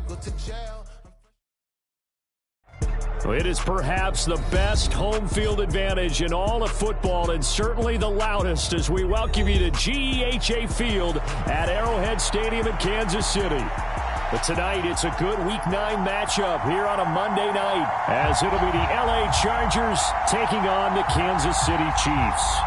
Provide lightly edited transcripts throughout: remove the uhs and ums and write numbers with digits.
go to jail. It is perhaps the best home field advantage in all of football, and certainly the loudest, as we welcome you to GEHA Field at Arrowhead Stadium in Kansas City. But tonight, it's a good Week 9 matchup here on a Monday night, as it'll be the LA Chargers taking on the Kansas City Chiefs.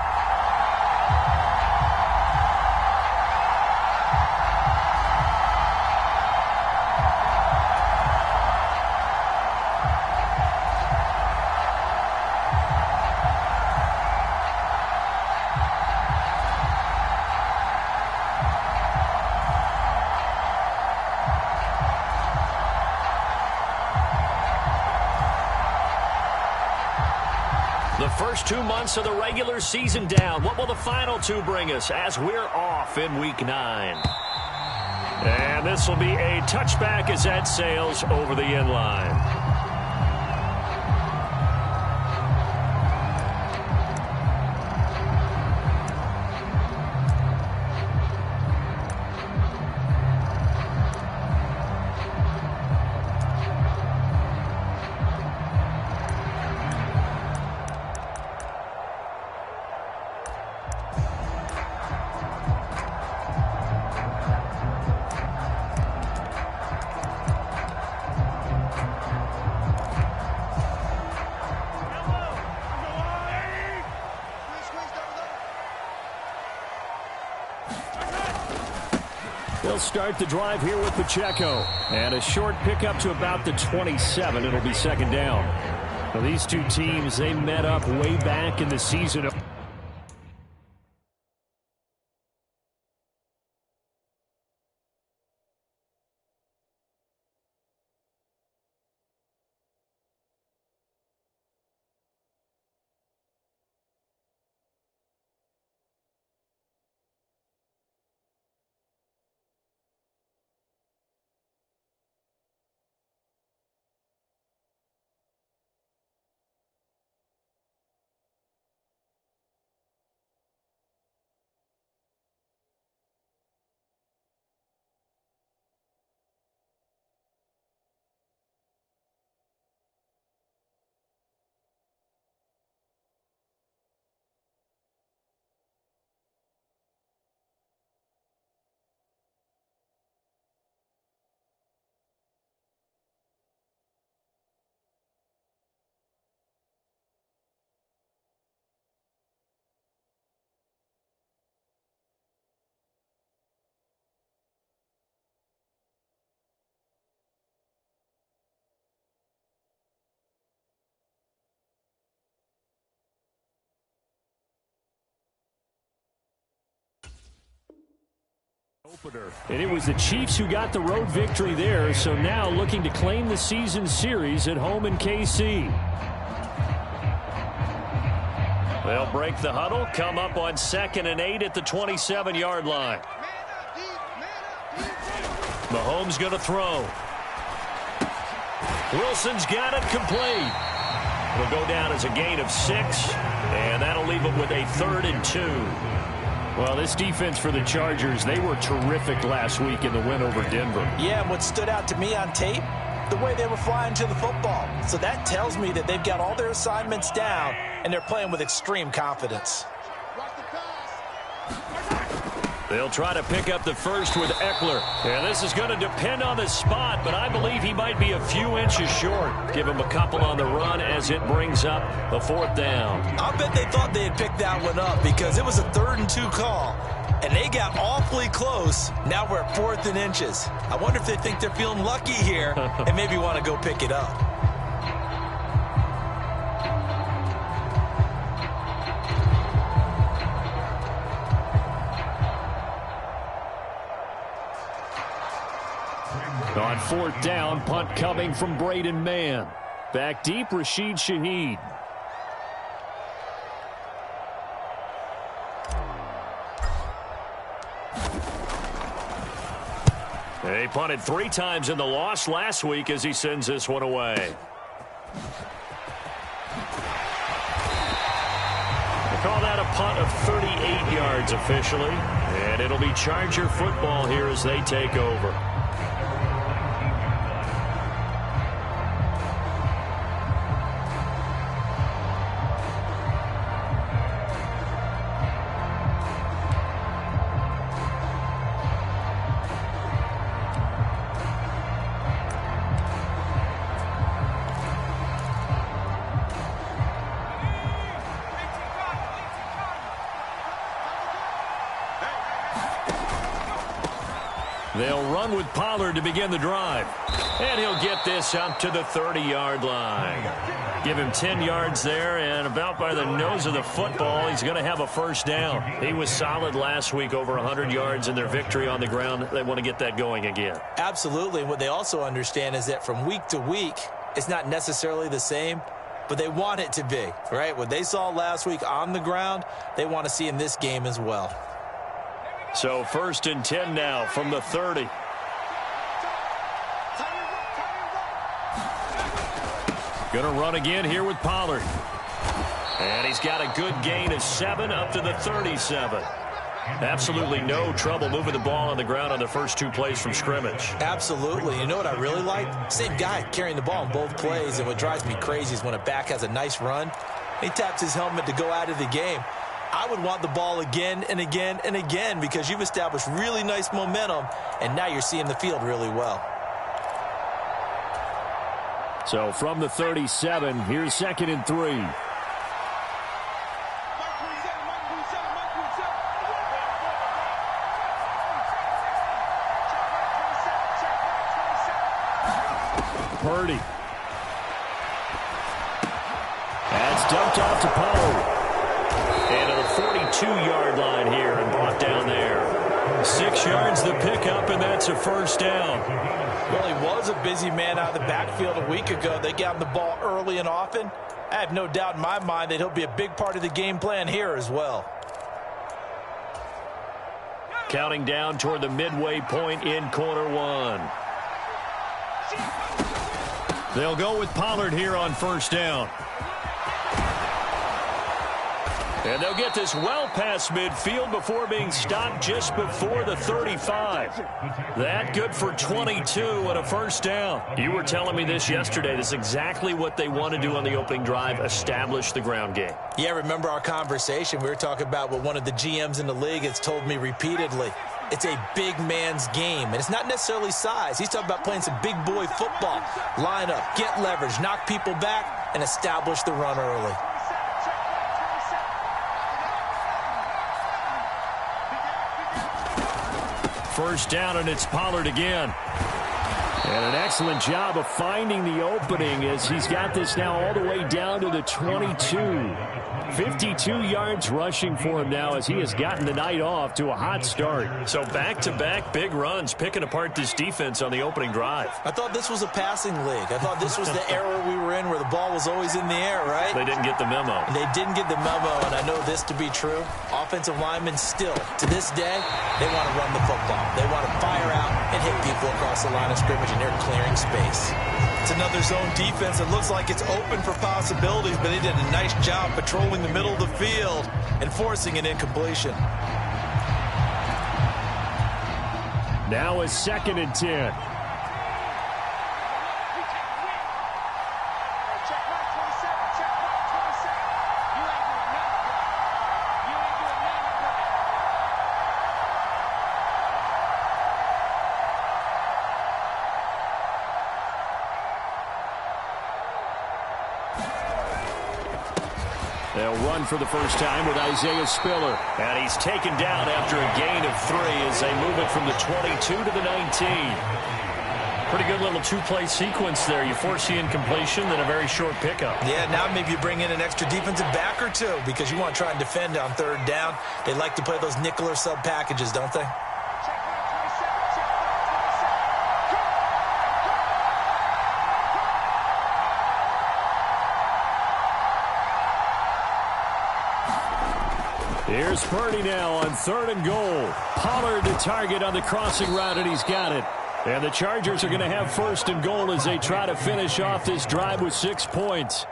The first 2 months of the regular season down. What will the final 2 bring us as we're off in Week 9? And this will be a touchback as that sails over the end line. They'll start the drive here with Pacheco. And a short pickup to about the 27. It'll be second down. Now, these two teams, they met up way back in the season. And it was the Chiefs who got the road victory there, so now looking to claim the season series at home in KC. They'll break the huddle, come up on 2nd and 8 at the 27-yard line. Mahomes going to throw. Wilson's got it complete. It'll go down as a gain of 6, and that'll leave it with a 3rd and 2. Well, this defense for the Chargers, they were terrific last week in the win over Denver. Yeah, and what stood out to me on tape, the way they were flying to the football. So that tells me that they've got all their assignments down, and they're playing with extreme confidence. They'll try to pick up the first with Eckler. And this is going to depend on the spot, but I believe he might be a few inches short. Give him a couple on the run as it brings up a 4th down. I bet they thought they had picked that one up because it was a 3rd and 2 call. And they got awfully close. Now we're at 4th and inches. I wonder if they think they're feeling lucky here and maybe want to go pick it up. On 4th down, punt coming from Braden Mann. Back deep, Rashid Shaheed. He punted 3 times in the loss last week as he sends this one away. They call that a punt of 38 yards officially. And it'll be Charger football here as they take over. They'll run with Pollard to begin the drive. And he'll get this out to the 30-yard line. Give him 10 yards there, and about by the nose of the football, he's going to have a first down. He was solid last week, over 100 yards in their victory on the ground. They want to get that going again. Absolutely. What they also understand is that from week to week, it's not necessarily the same, but they want it to be, right? What they saw last week on the ground, they want to see in this game as well. So 1st and 10 now from the 30. Going to run again here with Pollard. And he's got a good gain of 7 up to the 37. Absolutely no trouble moving the ball on the ground on the first 2 plays from scrimmage. Absolutely. You know what I really like? Same guy carrying the ball in both plays, and what drives me crazy is when a back has a nice run, he taps his helmet to go out of the game. I would want the ball again and again and again because you've established really nice momentum, and now you're seeing the field really well. So from the 37, here's 2nd and 3. Purdy. That's dumped off to Pollard. And to the 42-yard line here and brought down there. 6 yards the pickup, and that's a first down. Well, he was a busy man out of the backfield a week ago. They got him the ball early and often. I have no doubt in my mind that he'll be a big part of the game plan here as well. Counting down toward the midway point in quarter 1. They'll go with Pollard here on first down. And they'll get this well past midfield before being stopped just before the 35. That good for 22 and a first down. You were telling me this yesterday. This is exactly what they want to do on the opening drive, establish the ground game. Yeah, remember our conversation? We were talking about what one of the GMs in the league has told me repeatedly. It's a big man's game, and it's not necessarily size. He's talking about playing some big boy football. Line up, get leverage, knock people back, and establish the run early. First down, and it's Pollard again. And an excellent job of finding the opening as he's got this now all the way down to the 22. 52 yards rushing for him now as he has gotten the night off to a hot start. So back-to-back big runs, picking apart this defense on the opening drive. I thought this was a passing league. I thought this was the era we were in where the ball was always in the air, right? They didn't get the memo. They didn't get the memo, and I know this to be true. Offensive linemen still, to this day, they want to run the football. They want to fire out and hit people across the line of scrimmage, and they're clearing space. It's another zone defense that looks like it's open for possibilities, but they did a nice job patrolling the middle of the field and forcing an incompletion. Now is 2nd and 10. They'll run for the first time with Isaiah Spiller. And he's taken down after a gain of 3 as they move it from the 22 to the 19. Pretty good little 2-play sequence there. You force the incompletion, then a very short pickup. Yeah, now maybe you bring in an extra defensive back or two because you want to try and defend on 3rd down. They like to play those nickel or sub packages, don't they? Here's Purdy now on 3rd and goal. Pollard to target on the crossing route, and he's got it. And the Chargers are going to have 1st and goal as they try to finish off this drive with 6 points.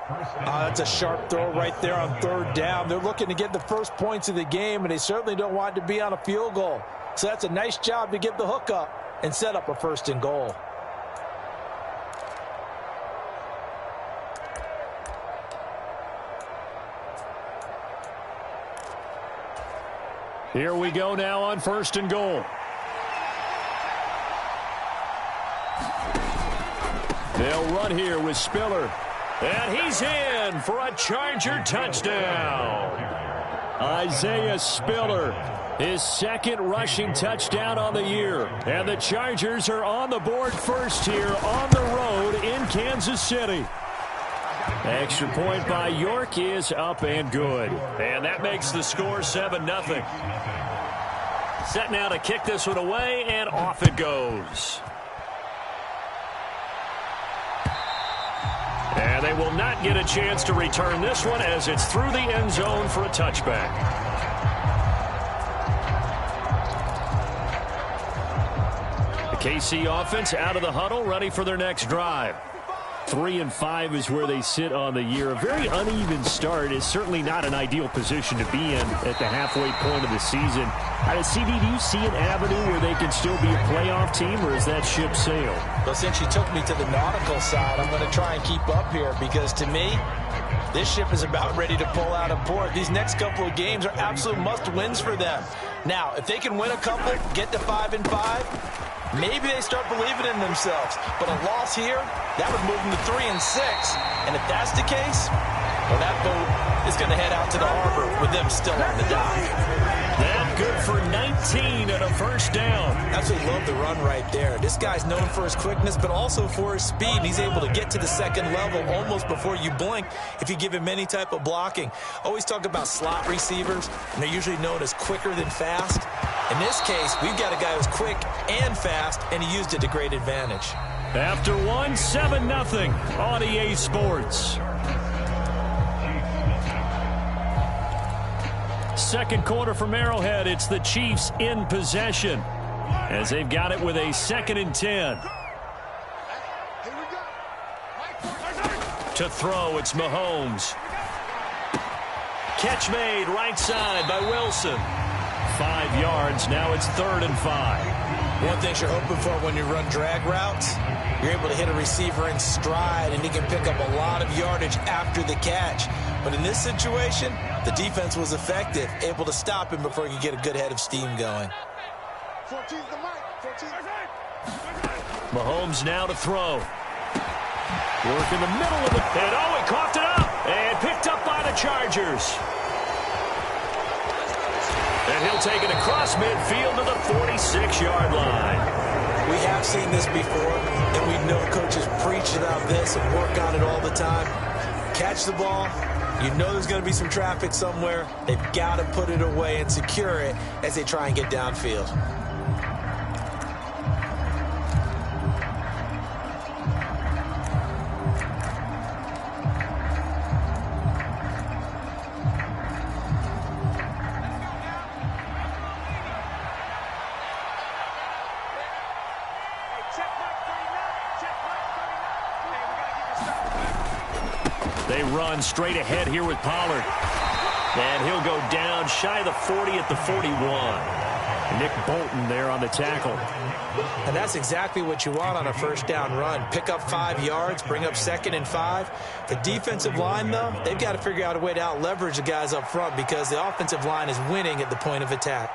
That's a sharp throw right there on 3rd down. They're looking to get the first points of the game, and they certainly don't want it to be on a field goal. So that's a nice job to get the hook up and set up a 1st and goal. Here we go now on 1st and goal. They'll run here with Spiller. And he's in for a Charger touchdown. Isaiah Spiller His second rushing touchdown on the year. And the Chargers are on the board first here on the road in Kansas City. Extra point by York is up and good. And that makes the score 7-0. Set now to kick this one away, and off it goes. And they will not get a chance to return this one as it's through the end zone for a touchback. KC offense out of the huddle, ready for their next drive. 3-5 is where they sit on the year. A very uneven start is certainly not an ideal position to be in at the halfway point of the season. CD, do you see an avenue where they can still be a playoff team, or is that ship sailed? Well, since you took me to the nautical side, I'm going to try and keep up here because, to me, this ship is about ready to pull out of port. These next couple of games are absolute must-wins for them. Now, if they can win a couple, get to 5-5, maybe they start believing in themselves. But a loss here, that would move them to 3-6. And if that's the case, well, that boat is going to head out to the harbor with them still on the dock. That good for 19 and a first down. Absolutely love the run right there. This guy's known for his quickness, but also for his speed. And he's able to get to the second level almost before you blink if you give him any type of blocking. Always talk about slot receivers, and they're usually known as quicker than fast. In this case, we've got a guy who's quick and fast, and he used it to great advantage. After 7-0 on EA Sports. Second quarter from Arrowhead, it's the Chiefs in possession as they've got it with a 2nd and 10. To throw, it's Mahomes. Catch made right side by Wilson. 5 yards, now it's 3rd and 5. One thing you're hoping for when you run drag routes, you're able to hit a receiver in stride, and he can pick up a lot of yardage after the catch. But in this situation, the defense was effective, able to stop him before he could get a good head of steam going. Mahomes now to throw. Work in the middle of the... And he coughed it up and picked up by the Chargers. And he'll take it across midfield to the 46-yard line. We have seen this before, and we know coaches preach about this and work on it all the time. Catch the ball. You know there's going to be some traffic somewhere. They've got to put it away and secure it as they try and get downfield. They run straight ahead here with Pollard. And he'll go down shy of the 40 at the 41. Nick Bolton there on the tackle. And that's exactly what you want on a first down run. Pick up 5 yards, bring up 2nd and 5. The defensive line, though, they've got to figure out a way to out-leverage the guys up front because the offensive line is winning at the point of attack.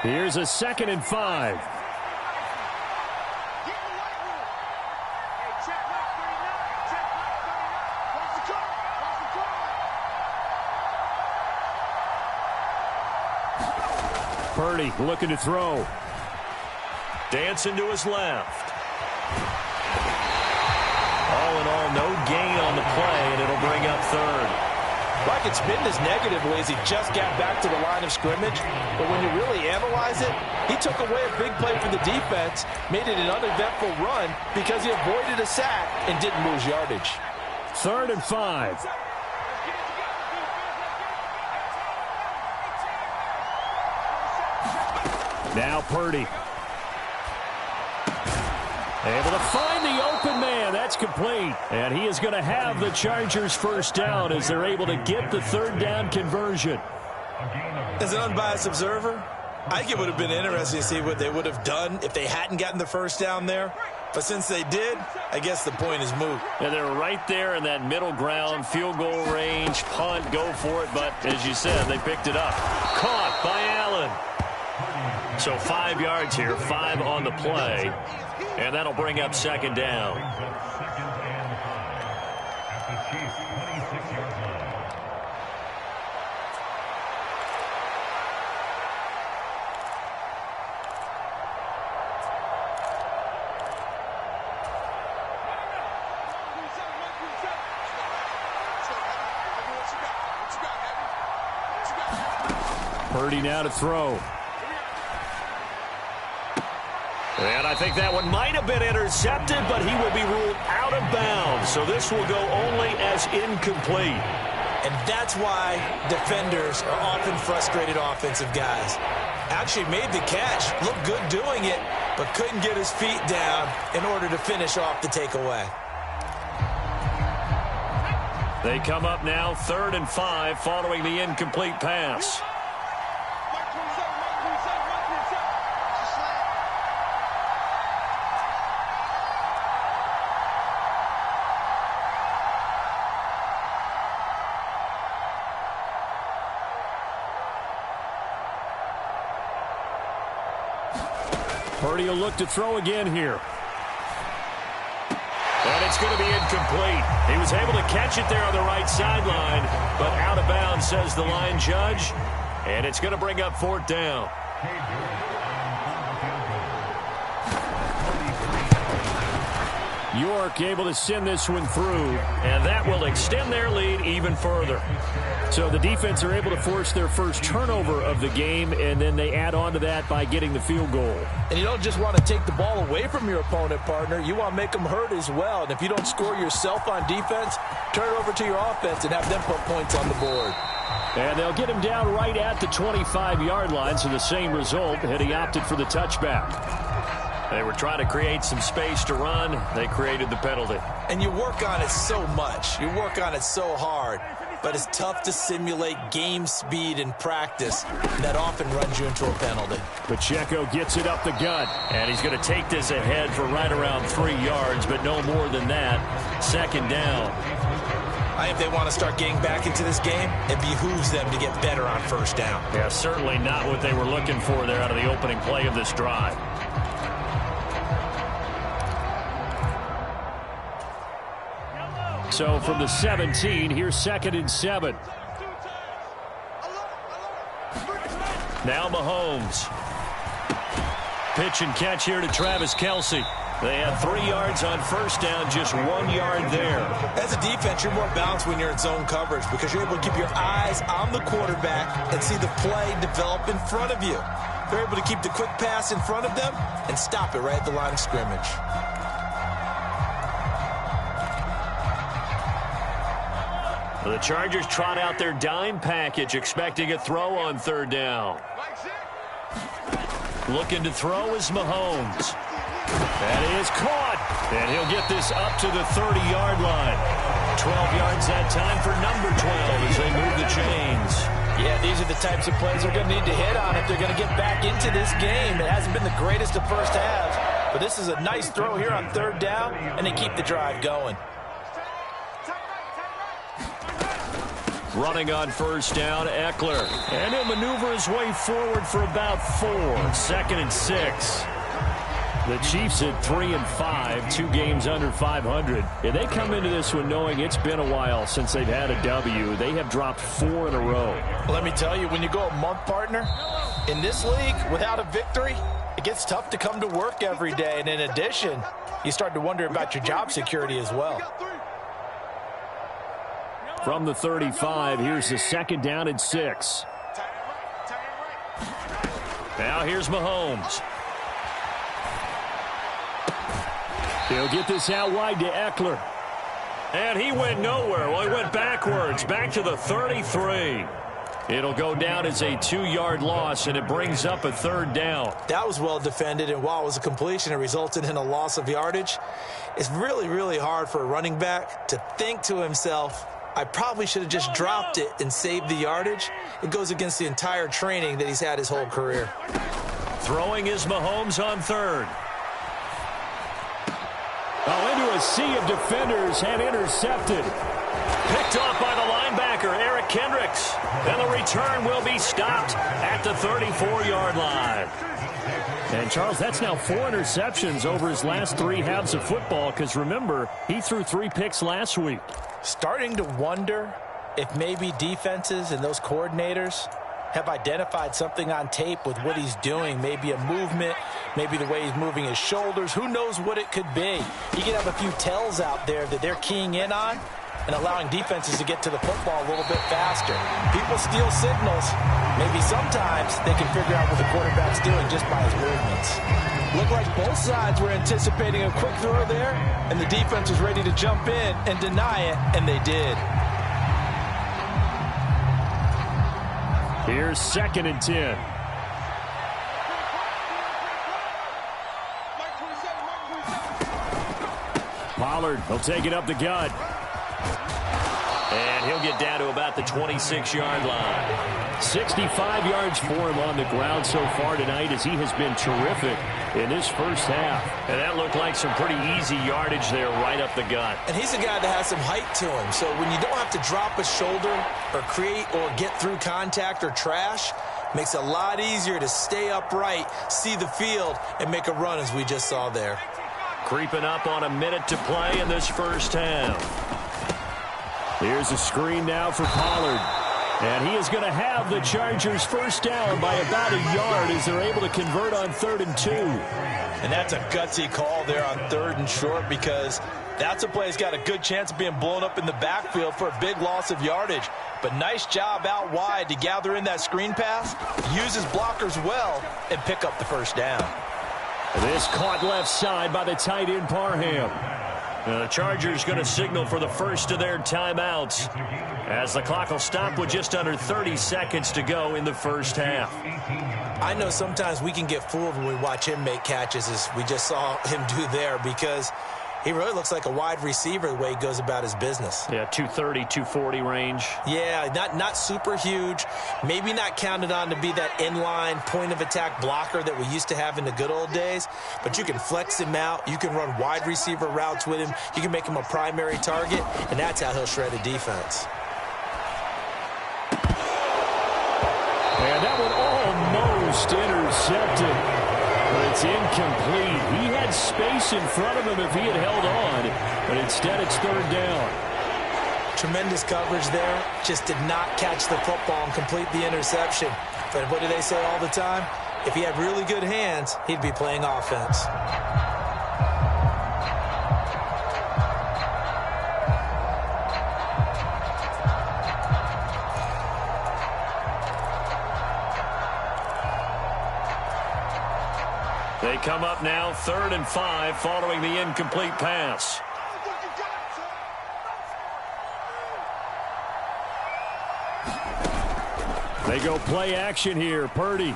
Here's a 2nd and 5. Purdy looking to throw. Dancing to his left. All in all, no gain on the play, and it'll bring up 3rd. Like it's been as negatively as he just got back to the line of scrimmage. But when you really analyze it, he took away a big play for the defense, made it an uneventful run because he avoided a sack and didn't lose yardage. 3rd and 5. Now Purdy. Able to find the open man. That's complete. And he is going to have the Chargers first down as they're able to get the 3rd down conversion. As an unbiased observer, I think it would have been interesting to see what they would have done if they hadn't gotten the first down there. But since they did, I guess the point is moot. And they're right there in that middle ground, field goal range, punt, go for it. But as you said, they picked it up. Caught by Allen. So 5 yards here, 5 on the play. And that'll bring up second down. Purdy now to throw. And I think that one might have been intercepted, but he will be ruled out of bounds. So this will go only as incomplete. And that's why defenders are often frustrated offensive guys. Actually made the catch, looked good doing it, but couldn't get his feet down in order to finish off the takeaway. They come up now 3rd and 5 following the incomplete pass. Purdy will look to throw again here. And it's going to be incomplete. He was able to catch it there on the right sideline, but out of bounds, says the line judge. And it's going to bring up 4th down. York able to send this one through. And that will extend their lead even further. So the defense are able to force their first turnover of the game, and then they add on to that by getting the field goal. And you don't just want to take the ball away from your opponent, partner. You want to make them hurt as well. And if you don't score yourself on defense, turn it over to your offense and have them put points on the board. And they'll get him down right at the 25-yard line, so the same result had he opted for the touchback. They were trying to create some space to run. They created the penalty. And you work on it so much. You work on it so hard. But it's tough to simulate game speed in practice. That often runs you into a penalty. Pacheco gets it up the gut. And he's going to take this ahead for right around 3 yards, but no more than that. 2nd down. I think if they want to start getting back into this game, it behooves them to get better on 1st down. Yeah, certainly not what they were looking for there out of the opening play of this drive. So from the 17, here's 2nd and 7. Now Mahomes. Pitch and catch here to Travis Kelce. They had 3 yards on 1st down, just 1 yard there. As a defense, you're more balanced when you're in zone coverage because you're able to keep your eyes on the quarterback and see the play develop in front of you. They're able to keep the quick pass in front of them and stop it right at the line of scrimmage. The Chargers trot out their dime package, expecting a throw on 3rd down. Looking to throw is Mahomes. That is caught. And he'll get this up to the 30-yard line. 12 yards that time for number 12 as they move the chains. Yeah, these are the types of plays they're going to need to hit on if they're going to get back into this game. It hasn't been the greatest of first halves, but this is a nice throw here on 3rd down, and they keep the drive going. Running on 1st down, Eckler. And he'll maneuver his way forward for about 4. 2nd and 6. The Chiefs at 3 and 5, 2 games under 500. And they come into this one knowing it's been a while since they've had a W. They have dropped 4 in a row. Well, let me tell you, when you go a month, partner, in this league, without a victory, it gets tough to come to work every day. And in addition, you start to wonder about your job security as well. From the 35, here's the 2nd down and 6. Now here's Mahomes. He'll get this out wide to Eckler. And he went nowhere. Well, he went backwards, back to the 33. It'll go down as a 2-yard loss, and it brings up a 3rd down. That was well defended, and while it was a completion, it resulted in a loss of yardage. It's really, really hard for a running back to think to himself, I probably should have just dropped it and saved the yardage. It goes against the entire training that he's had his whole career. Throwing is Mahomes on 3rd. Oh, into a sea of defenders and intercepted. Picked off by the linebacker, Eric Kendricks. And the return will be stopped at the 34-yard line. And, Charles, that's now 4 interceptions over his last 3 halves of football because, remember, he threw 3 picks last week. Starting to wonder if maybe defenses and those coordinators have identified something on tape with what he's doing. Maybe a movement, maybe the way he's moving his shoulders. Who knows what it could be? He could have a few tells out there that they're keying in on and allowing defenses to get to the football a little bit faster. People steal signals. Maybe sometimes they can figure out what the quarterback's doing just by his movements. Looked like both sides were anticipating a quick throw there, and the defense was ready to jump in and deny it, and they did. Here's 2nd and 10. Pollard, he'll take it up the gut. And he'll get down to about the 26-yard line. 65 yards for him on the ground so far tonight as he has been terrific in this first half. And that looked like some pretty easy yardage there right up the gut. And he's a guy that has some height to him. So when you don't have to drop a shoulder or create or get through contact or trash, makes it a lot easier to stay upright, see the field, and make a run as we just saw there. Creeping up on a minute to play in this first half. Here's a screen now for Pollard. And he is going to have the Chargers first down by about a yard as they're able to convert on 3rd and 2. And that's a gutsy call there on 3rd and short because that's a play that's got a good chance of being blown up in the backfield for a big loss of yardage. But nice job out wide to gather in that screen pass, use his blockers well, and pick up the first down. This caught left side by the tight end Parham. The Chargers going to signal for the first of their timeouts as the clock will stop with just under 30 seconds to go in the first half. I know sometimes we can get fooled when we watch him make catches as we just saw him do there because he really looks like a wide receiver the way he goes about his business. Yeah, 230, 240 range. Yeah, not super huge. Maybe not counted on to be that inline point-of-attack blocker that we used to have in the good old days. But you can flex him out. You can run wide receiver routes with him. You can make him a primary target, and that's how he'll shred a defense. And that one almost intercepted. But it's incomplete. He had space in front of him if he had held on, but instead it's 3rd down. Tremendous coverage there. Just did not catch the football and complete the interception. But what do they say all the time? If he had really good hands, he'd be playing offense. They come up now 3rd and 5 following the incomplete pass. They go play action here. Purdy.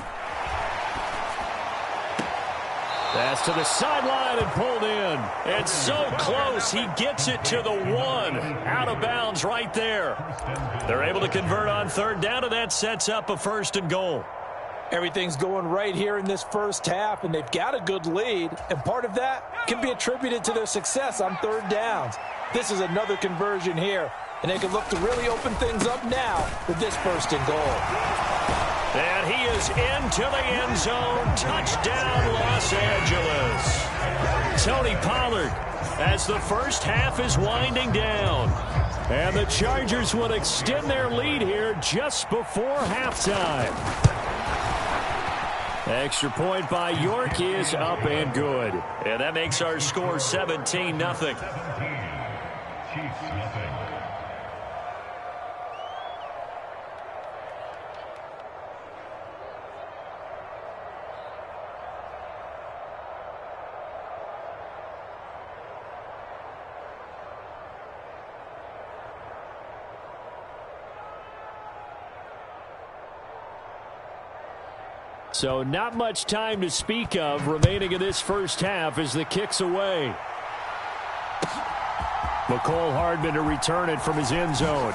Pass to the sideline and pulled in. It's so close. He gets it to the 1. Out of bounds right there. They're able to convert on 3rd down, and that sets up a 1st and goal. Everything's going right here in this first half, and they've got a good lead, and part of that can be attributed to their success on 3rd downs. This is another conversion here, and they can look to really open things up now with this 1st and goal. And he is into the end zone. Touchdown, Los Angeles. Tony Pollard as the first half is winding down. And the Chargers will extend their lead here just before halftime. Extra point by York is up and good. And that makes our score 17-0. So not much time to speak of remaining in this first half as the kick's away. McCole Hardman to return it from his end zone.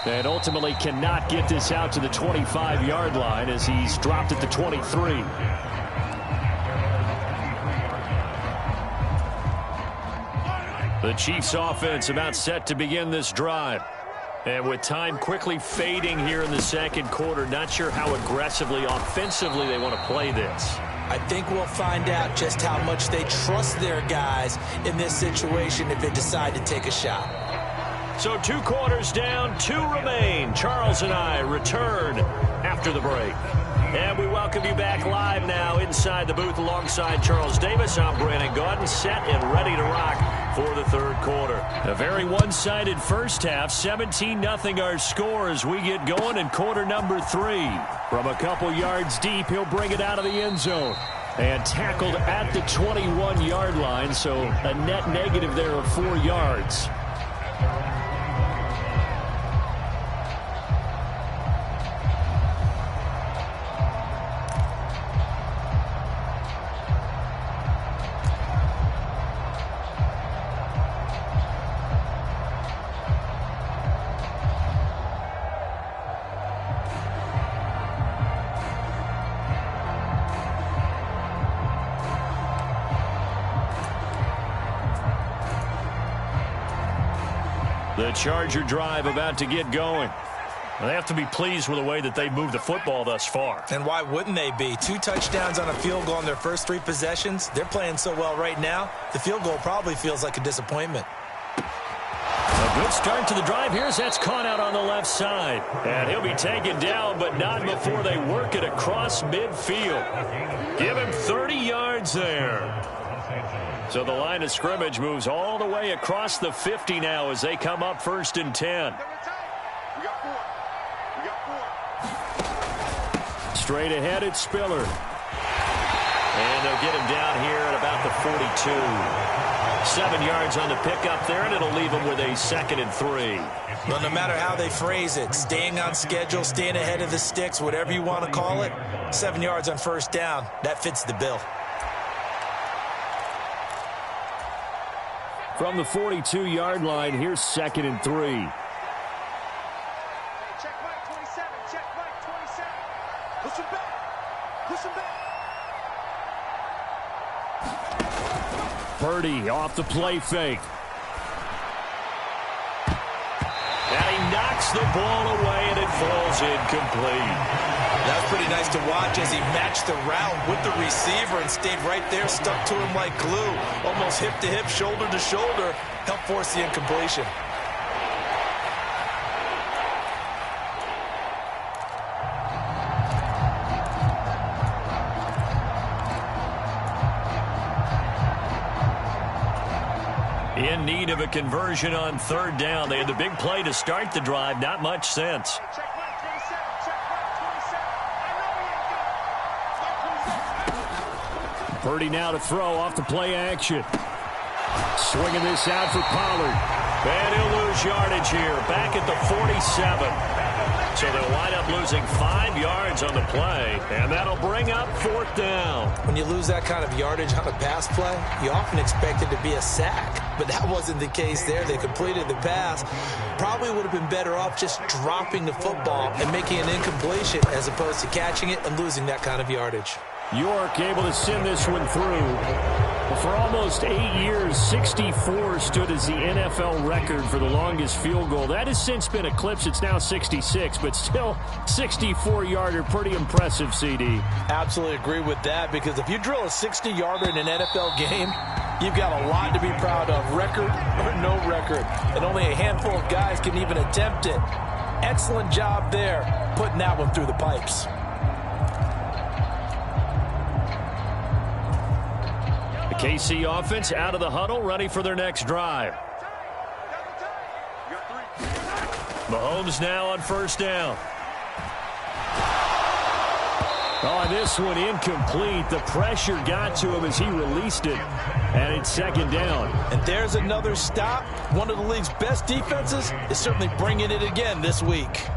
And ultimately cannot get this out to the 25-yard line as he's dropped at the 23. The Chiefs offense about set to begin this drive. And with time quickly fading here in the second quarter, not sure how aggressively, offensively they want to play this. I think we'll find out just how much they trust their guys in this situation if they decide to take a shot. So 2 quarters down, 2 remain. Charles and I return after the break. And we welcome you back live now inside the booth alongside Charles Davis. I'm Brandon Gaudin, set and ready to rock for the third quarter. A very one-sided first half, 17-0 our score as we get going in quarter number 3. From a couple yards deep, he'll bring it out of the end zone. And tackled at the 21-yard line, so a net negative there of 4 yards. The Charger drive about to get going. They have to be pleased with the way that they moved the football thus far. And why wouldn't they be? 2 touchdowns on a field goal in their first 3 possessions. They're playing so well right now, the field goal probably feels like a disappointment. A good start to the drive here as that's caught out on the left side. And he'll be taken down, but not before they work it across midfield. Give him 30 yards there. So the line of scrimmage moves all the way across the 50 now as they come up 1st and 10. Straight ahead, it's Spiller. And they'll get him down here at about the 42. 7 yards on the pickup there, and it'll leave him with a 2nd and 3. Well, no matter how they phrase it, staying on schedule, staying ahead of the sticks, whatever you want to call it, 7 yards on 1st down, that fits the bill. From the 42-yard line, here's 2nd and 3. Check Mike 27. Check Mike 27. Push him back. Push him back. Purdy off the play fake. And he knocks the ball away, and it falls incomplete. That was pretty nice to watch as he matched the route with the receiver and stayed right there, stuck to him like glue. Almost hip to hip, shoulder to shoulder, helped force the incompletion. In need of a conversion on 3rd down. They had the big play to start the drive, not much sense. Check Mike 27. Check Mike 27. Purdy now to throw off the play action. Swinging this out for Pollard. And he'll lose yardage here, back at the 47. So they'll wind up losing 5 yards on the play, and that'll bring up 4th down. When you lose that kind of yardage on a pass play, you often expect it to be a sack. But that wasn't the case there. They completed the pass. Probably would have been better off just dropping the football and making an incompletion as opposed to catching it and losing that kind of yardage. York able to send this one through. For almost 8 years, 64 stood as the NFL record for the longest field goal. That has since been eclipsed. It's now 66, but still 64-yarder. Pretty impressive, CD. Absolutely agree with that, because if you drill a 60-yarder in an NFL game, you've got a lot to be proud of, record or no record. And only a handful of guys can even attempt it. Excellent job there, putting that one through the pipes. KC offense out of the huddle, ready for their next drive. Mahomes now on 1st down. Oh, this one incomplete. The pressure got to him as he released it. And it's 2nd down. And there's another stop. One of the league's best defenses is certainly bringing it again this week.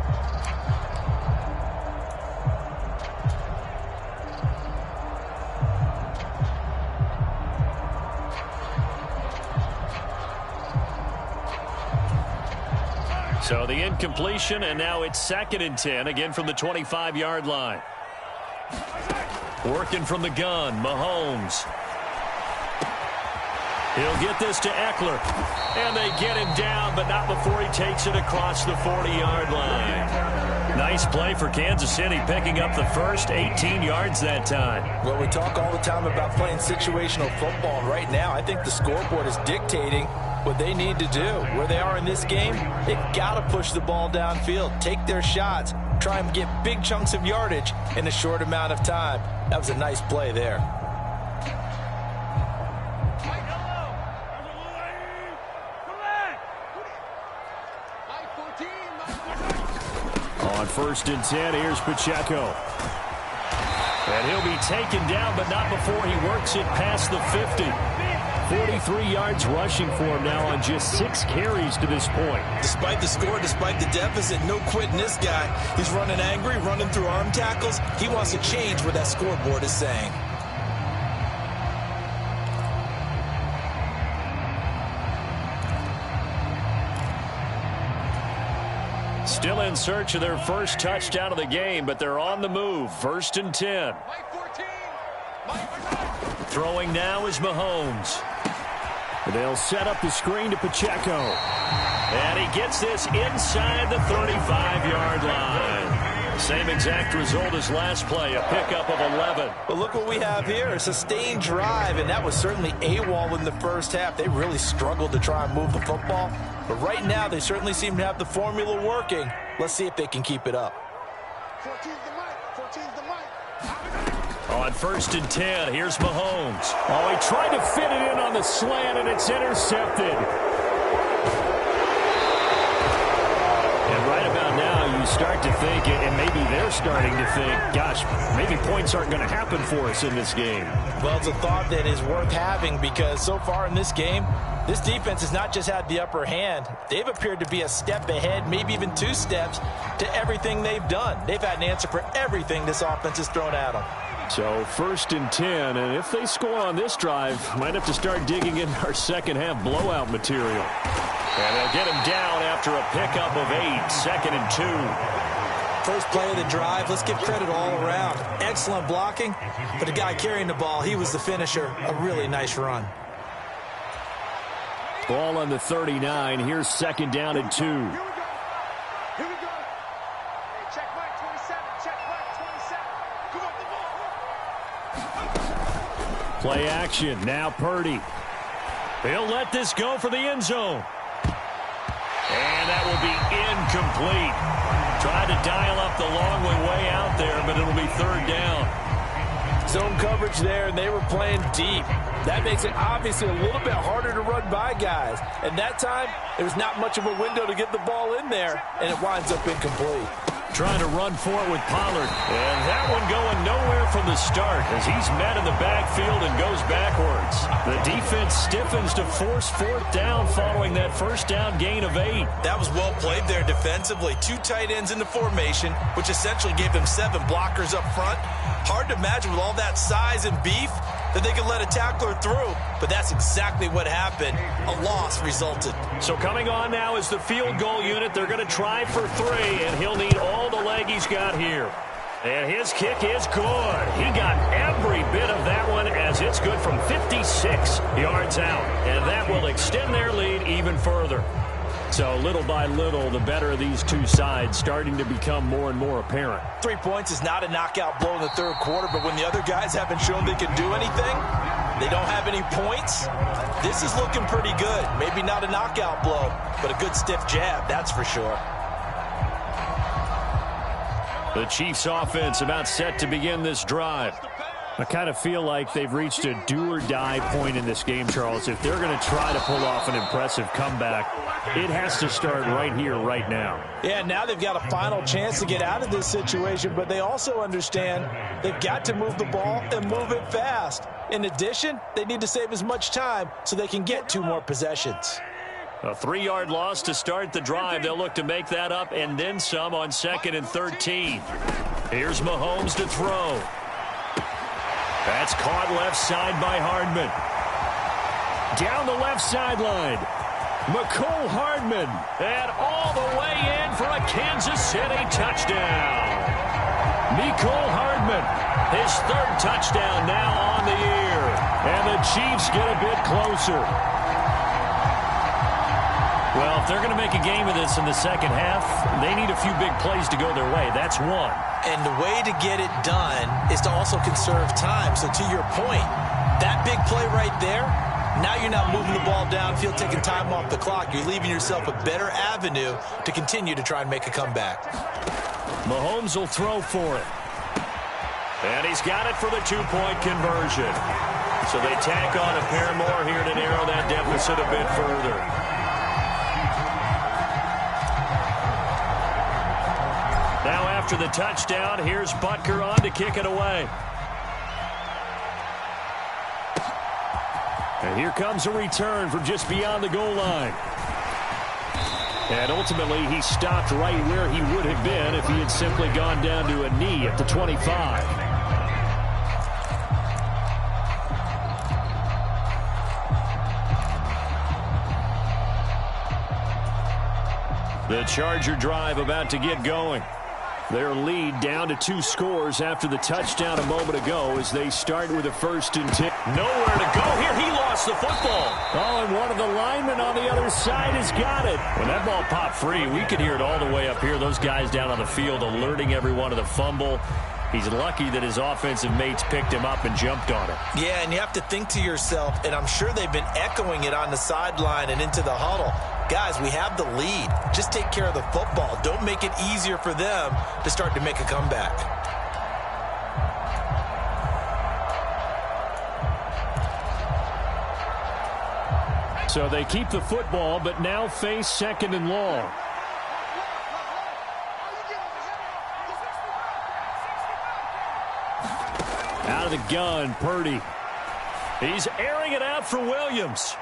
So the incompletion, and now it's 2nd and 10, again from the 25-yard line. Working from the gun, Mahomes. He'll get this to Eckler. And they get him down, but not before he takes it across the 40-yard line. Nice play for Kansas City, picking up the first 18 yards that time. Well, we talk all the time about playing situational football. And right now, I think the scoreboard is dictating what they need to do. Where they are in this game, they've got to push the ball downfield, take their shots, try and get big chunks of yardage in a short amount of time. That was a nice play there. On 1st and 10, here's Pacheco. And he'll be taken down, but not before he works it past the 50. 43 yards rushing for him now on just 6 carries to this point. Despite the score, despite the deficit, no quitting this guy. He's running angry, running through arm tackles. He wants to change what that scoreboard is saying. Still in search of their first touchdown of the game, but they're on the move. 1st and 10. Throwing now is Mahomes. They'll set up the screen to Pacheco. And he gets this inside the 35-yard line. Same exact result as last play, a pickup of 11. But look what we have here, a sustained drive, and that was certainly AWOL in the first half. They really struggled to try and move the football. But right now, they certainly seem to have the formula working. Let's see if they can keep it up. 14's the mic. 14's the mic. On 1st and 10, here's Mahomes. Oh, he tried to fit it in on the slant, and it's intercepted. And right about now, you start to think, and maybe they're starting to think, gosh, maybe points aren't going to happen for us in this game. Well, it's a thought that is worth having because so far in this game, this defense has not just had the upper hand. They've appeared to be a step ahead, maybe even 2 steps, to everything they've done. They've had an answer for everything this offense has thrown at them. So 1st and 10, and if they score on this drive, might have to start digging in our second half blowout material. And they'll get him down after a pickup of 8, 2nd and 2. First play of the drive, let's give credit all around. Excellent blocking, but the guy carrying the ball, he was the finisher. A really nice run. Ball on the 39. Here's 2nd down and 2. Here we go. Here we go. Hey, check Mike 27. Check Mike 27. Come on the ball. Play action. Now Purdy. He'll let this go for the end zone. And that will be incomplete. Tried to dial up the long way out there, but it'll be 3rd down. Zone coverage there, and they were playing deep. That makes it obviously a little bit harder to run by guys. And that time, there was not much of a window to get the ball in there, and it winds up incomplete. Trying to run for it with Pollard. And that one going nowhere from the start as he's met in the backfield and goes backwards. The defense stiffens to force 4th down following that 1st down gain of 8. That was well played there defensively. 2 tight ends in the formation, which essentially gave them 7 blockers up front. Hard to imagine with all that size and beef that they could let a tackler through, but that's exactly what happened. A loss resulted. So coming on now is the field goal unit. They're going to try for 3, and he'll need all the leg he's got here. And his kick is good. He got every bit of that one as it's good from 56 yards out, and that will extend their lead even further. So little by little, the better of these two sides starting to become more and more apparent. 3 points is not a knockout blow in the 3rd quarter, but when the other guys haven't shown they can do anything, they don't have any points, this is looking pretty good. Maybe not a knockout blow, but a good stiff jab, that's for sure. The Chiefs offense about set to begin this drive. I kind of feel like they've reached a do-or-die point in this game, Charles. If they're going to try to pull off an impressive comeback, it has to start right here, right now. Yeah, now they've got a final chance to get out of this situation, but they also understand they've got to move the ball and move it fast. In addition, they need to save as much time so they can get 2 more possessions. A 3-yard loss to start the drive. They'll look to make that up and then some on 2nd and 13. Here's Mahomes to throw. That's caught left side by Hardman. Down the left sideline. McCole Hardman. And all the way in for a Kansas City touchdown. McCole Hardman. His 3rd touchdown now on the year. And the Chiefs get a bit closer. Well, if they're going to make a game of this in the second half, they need a few big plays to go their way. That's one. And the way to get it done is to also conserve time. So to your point, that big play right there, now you're not moving the ball downfield, taking time off the clock. You're leaving yourself a better avenue to continue to try and make a comeback. Mahomes will throw for it. And he's got it for the two-point conversion. So they tack on a pair more here to narrow that deficit a bit further. Now after the touchdown, here's Butker on to kick it away. And here comes a return from just beyond the goal line. And ultimately, he stopped right where he would have been if he had simply gone down to a knee at the 25. The Charger drive about to get going. Their lead down to 2 scores after the touchdown a moment ago as they start with a 1st and 10. Nowhere to go here. He lost the football. Oh, and one of the linemen on the other side has got it. When that ball popped free, we could hear it all the way up here. Those guys down on the field alerting everyone of the fumble. He's lucky that his offensive mates picked him up and jumped on it. Yeah, and you have to think to yourself, and I'm sure they've been echoing it on the sideline and into the huddle. Guys, we have the lead. Just take care of the football. Don't make it easier for them to start to make a comeback. So they keep the football, but now face 2nd and long. Out of the gun, Purdy. He's airing it out for Williams.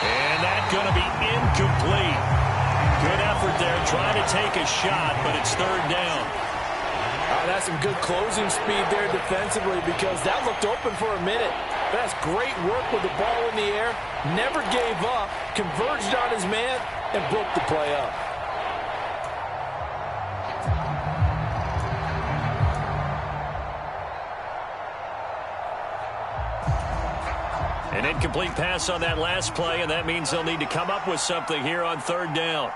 And that's going to be incomplete. Good effort there, trying to take a shot, but it's 3rd down. That's some good closing speed there defensively because that looked open for a minute. That's great work with the ball in the air. Never gave up, converged on his man, and broke the play up. An incomplete pass on that last play, and that means they'll need to come up with something here on 3rd down.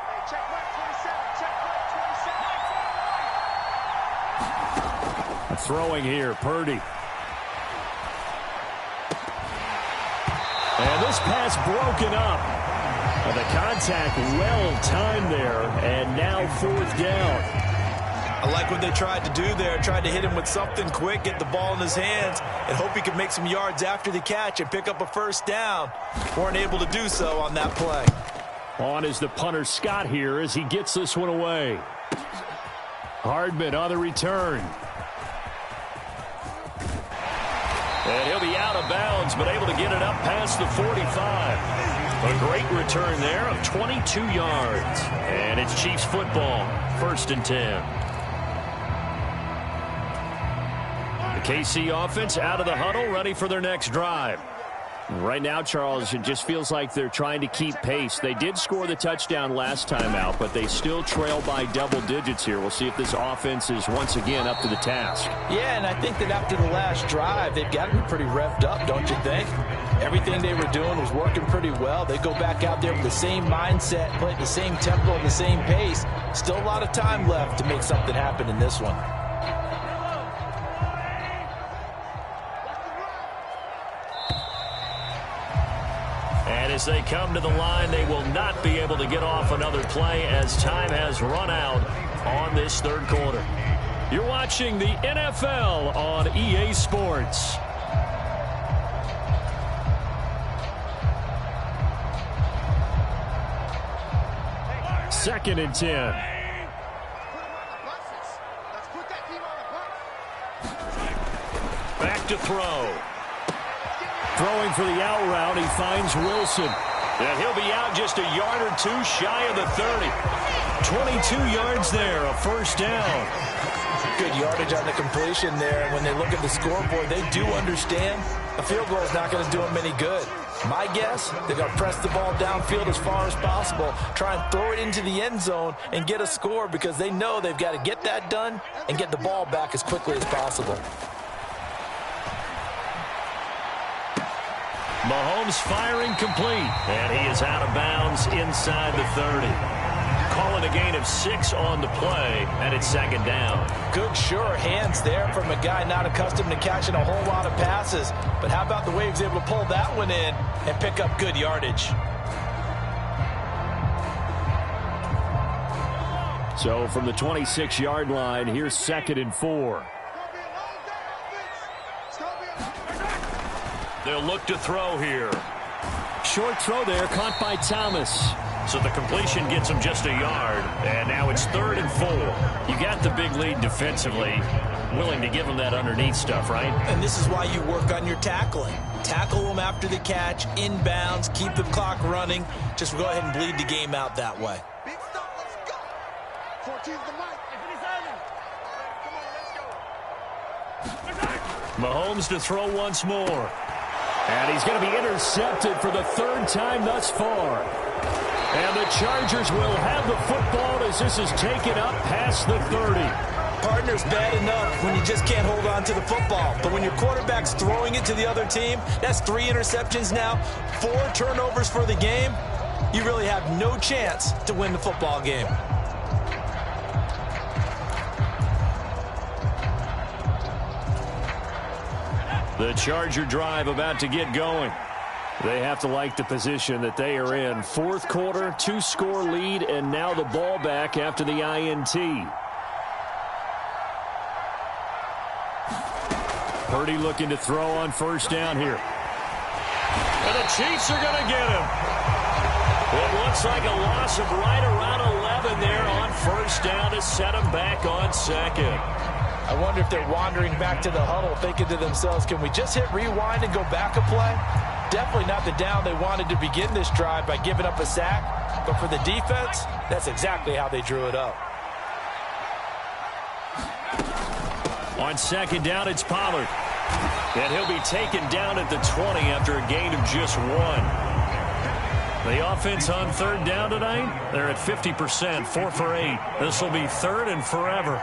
Throwing here, Purdy. And this pass broken up. And the contact well timed there, and now 4th down. I like what they tried to do there. Tried to hit him with something quick, get the ball in his hands, and hope he could make some yards after the catch and pick up a 1st down. Weren't able to do so on that play. On is the punter Scott here as he gets this one away. Hardman on the return. And he'll be out of bounds, but able to get it up past the 45. A great return there of 22 yards. And it's Chiefs football, 1st and 10. The KC offense out of the huddle, ready for their next drive. Right now, Charles, it just feels like they're trying to keep pace. They did score the touchdown last time out, but they still trail by double digits here. We'll see if this offense is once again up to the task. Yeah, and I think that after the last drive, they've got to be pretty revved up, don't you think? Everything they were doing was working pretty well. They go back out there with the same mindset, play at the same tempo and the same pace. Still a lot of time left to make something happen in this one. And as they come to the line, they will not be able to get off another play as time has run out on this 3rd quarter. You're watching the NFL on EA Sports. Second and 10. Back to throw. Throwing for the out route, he finds Wilson. And he'll be out just a yard or 2 shy of the 30. 22 yards there, a 1st down. Good yardage on the completion there. And when they look at the scoreboard, they do understand a field goal is not going to do them any good. My guess, they're going to press the ball downfield as far as possible, try and throw it into the end zone and get a score because they know they've got to get that done and get the ball back as quickly as possible. Mahomes firing complete, and he is out of bounds inside the 30. Calling a gain of 6 on the play, and it's second down. Good, sure hands there from a guy not accustomed to catching a whole lot of passes. But how about the way he was able to pull that one in and pick up good yardage? So from the 26-yard line, here's 2nd and 4. They'll look to throw here. Short throw there, caught by Thomas. So the completion gets him just a yard, and now it's 3rd and 4. You got the big lead defensively, willing to give him that underneath stuff, right? And this is why you work on your tackling. Tackle them after the catch, inbounds, keep the clock running. Just go ahead and bleed the game out that way. Big stop, let's go. 14's the mic. Come on, let's go. Mahomes to throw once more. And he's going to be intercepted for the 3rd time thus far. And the Chargers will have the football as this is taken up past the 30. Partner's bad enough when you just can't hold on to the football. But when your quarterback's throwing it to the other team, that's 3 interceptions now, 4 turnovers for the game. You really have no chance to win the football game. The Charger drive about to get going. They have to like the position that they are in. 4th quarter, 2-score lead, and now the ball back after the INT. Purdy looking to throw on 1st down here. And the Chiefs are going to get him. It looks like a loss of right around 11 there on 1st down to set him back on 2nd. I wonder if they're wandering back to the huddle thinking to themselves, can we just hit rewind and go back a play? Definitely not the down they wanted to begin this drive by giving up a sack. But for the defense, that's exactly how they drew it up. On 2nd down, it's Pollard. And he'll be taken down at the 20 after a gain of just 1. The offense on 3rd down tonight, they're at 50%, 4 for 8. This will be 3rd and forever.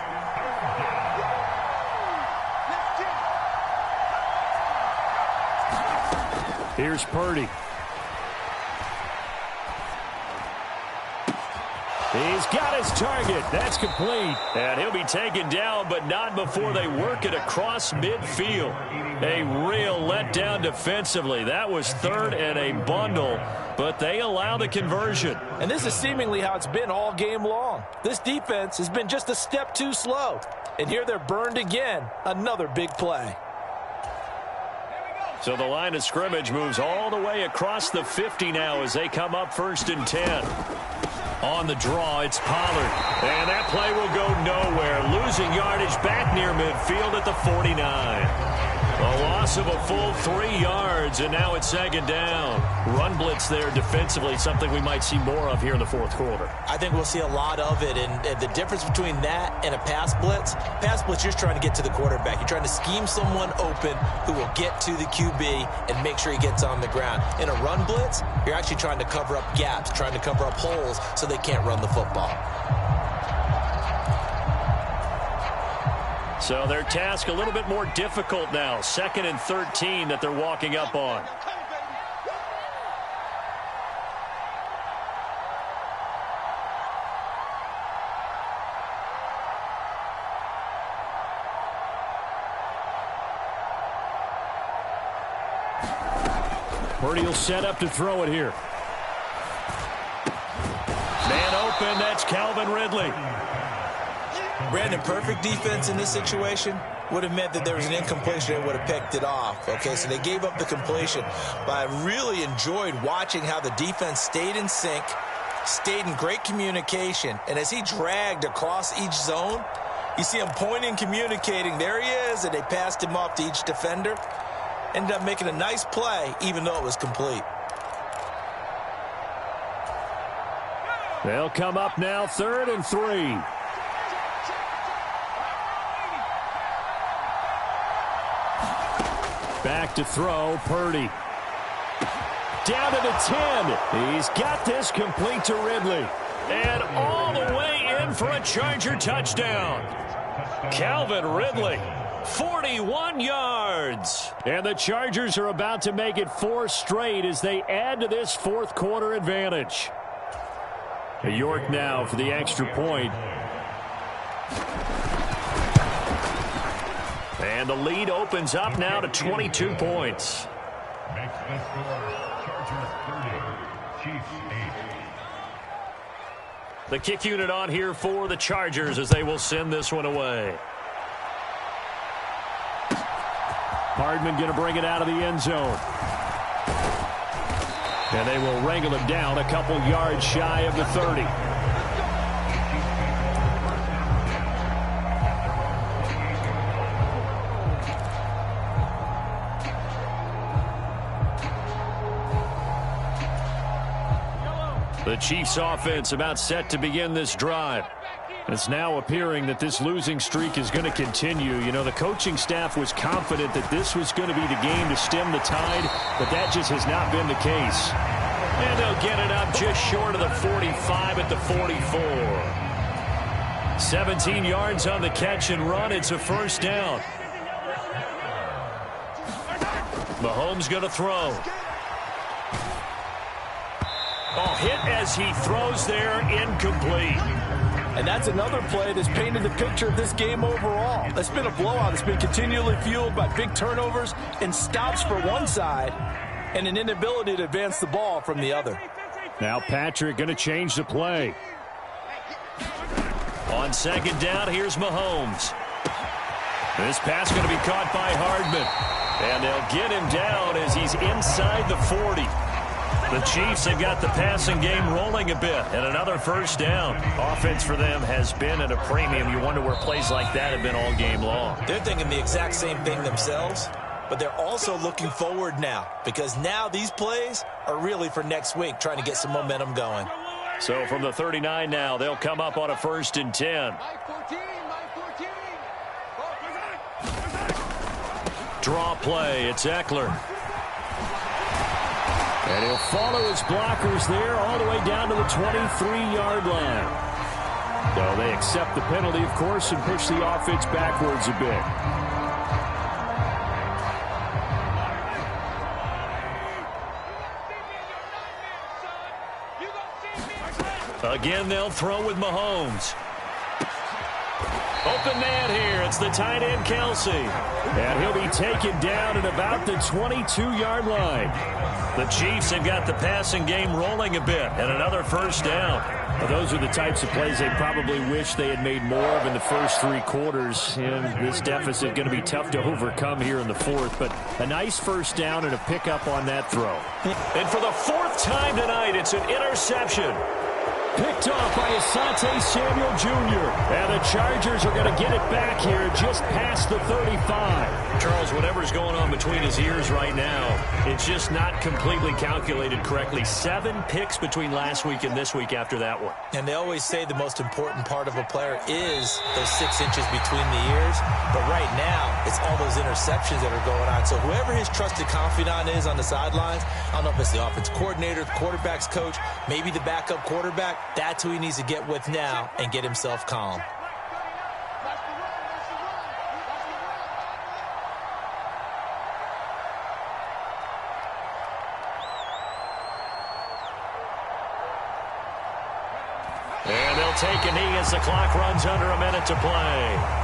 Here's Purdy. He's got his target. That's complete. And he'll be taken down, but not before they work it across midfield. A real letdown defensively. That was 3rd and a bundle, but they allow the conversion. And this is seemingly how it's been all game long. This defense has been just a step too slow. And here they're burned again. Another big play. So the line of scrimmage moves all the way across the 50 now as they come up 1st and 10. On the draw, it's Pollard. And that play will go nowhere. Losing yardage back near midfield at the 49. A loss of a full 3 yards, and now it's 2nd down. Run blitz there defensively, something we might see more of here in the 4th quarter. I think we'll see a lot of it, and the difference between that and a pass blitz, you're trying to get to the quarterback. You're trying to scheme someone open who will get to the QB and make sure he gets on the ground. In a run blitz, you're actually trying to cover up gaps, trying to cover up holes so they can't run the football. So their task a little bit more difficult now. 2nd and 13 that they're walking up on. Purdy will set up to throw it here. Man open, that's Calvin Ridley. Brandon, perfect defense in this situation would have meant that there was an incompletion and would have picked it off. Okay, so they gave up the completion. But I really enjoyed watching how the defense stayed in sync, stayed in great communication, and as he dragged across each zone, you see him pointing, communicating. There he is, and they passed him off to each defender. Ended up making a nice play, even though it was complete. They'll come up now 3rd and 3. Back to throw, Purdy. Down to the 10. He's got this complete to Ridley. And all the way in for a Charger touchdown. Calvin Ridley 41 yards. And the Chargers are about to make it 4 straight as they add to this fourth quarter advantage. York now for the extra point. And the lead opens up now to 22 points. Makes the score Chargers 30, Chiefs 8. The kick unit on here for the Chargers as they will send this one away. Hardman going to bring it out of the end zone. And they will wrangle him down a couple yards shy of the 30. The Chiefs offense about set to begin this drive. It's now appearing that this losing streak is going to continue. You know, the coaching staff was confident that this was going to be the game to stem the tide, but that just has not been the case. And they'll get it up just short of the 45 at the 44. 17 yards on the catch and run. It's a first down. Mahomes going to throw. Oh, hit as he throws there, incomplete. And that's another play that's painted the picture of this game overall. It's been a blowout. It's been continually fueled by big turnovers and stops for one side and an inability to advance the ball from the other. Now Patrick going to change the play. On second down, here's Mahomes. This pass going to be caught by Hardman. And they'll get him down as he's inside the 40. The Chiefs have got the passing game rolling a bit, and another first down. Offense for them has been at a premium. You wonder where plays like that have been all game long. They're thinking the exact same thing themselves, but they're also looking forward now because now these plays are really for next week, trying to get some momentum going. So from the 39 now, they'll come up on a 1st and 10. Draw play. It's Eckler. And he'll follow his blockers there all the way down to the 23-yard line. So they accept the penalty, of course, and push the offense backwards a bit. Again, they'll throw with Mahomes. Open man here. It's the tight end, Kelsey. And he'll be taken down at about the 22-yard line. The Chiefs have got the passing game rolling a bit, and another first down. Well, those are the types of plays they probably wish they had made more of in the first 3 quarters. And this deficit going to be tough to overcome here in the fourth. But a nice first down and a pickup on that throw. And for the 4th time tonight, it's an interception. Picked off by Asante Samuel Jr. And the Chargers are going to get it back here just past the 35. Charles, whatever's going on between his ears right now, it's just not completely calculated correctly. 7 picks between last week and this week after that one. And they always say the most important part of a player is those 6 inches between the ears. But right now, it's all those interceptions that are going on. So whoever his trusted confidant is on the sidelines, I don't know if it's the offense coordinator, the quarterback's coach, maybe the backup quarterback, that's who he needs to get with now and get himself calm. And they'll take a knee as the clock runs under a minute to play.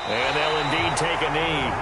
And they'll indeed take a knee.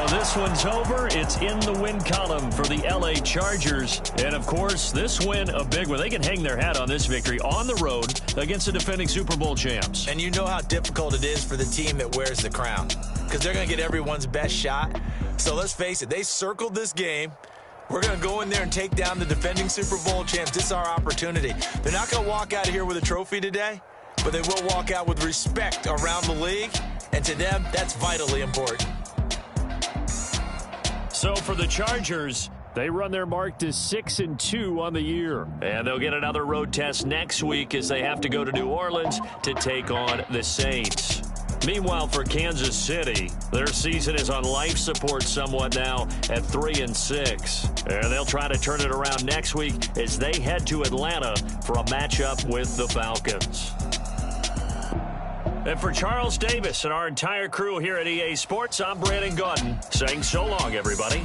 So this one's over. It's in the win column for the L.A. Chargers. And, of course, this win, a big one. They can hang their hat on this victory on the road against the defending Super Bowl champs. And you know how difficult it is for the team that wears the crown, because they're going to get everyone's best shot. So let's face it, they circled this game. We're going to go in there and take down the defending Super Bowl champs. This is our opportunity. They're not going to walk out of here with a trophy today, but they will walk out with respect around the league. And to them, that's vitally important. So for the Chargers, they run their mark to 6-2 on the year. And they'll get another road test next week as they have to go to New Orleans to take on the Saints. Meanwhile, for Kansas City, their season is on life support somewhat now at 3-6. And they'll try to turn it around next week as they head to Atlanta for a matchup with the Falcons. And for Charles Davis and our entire crew here at EA Sports, I'm Brandon Gaudin saying so long, everybody.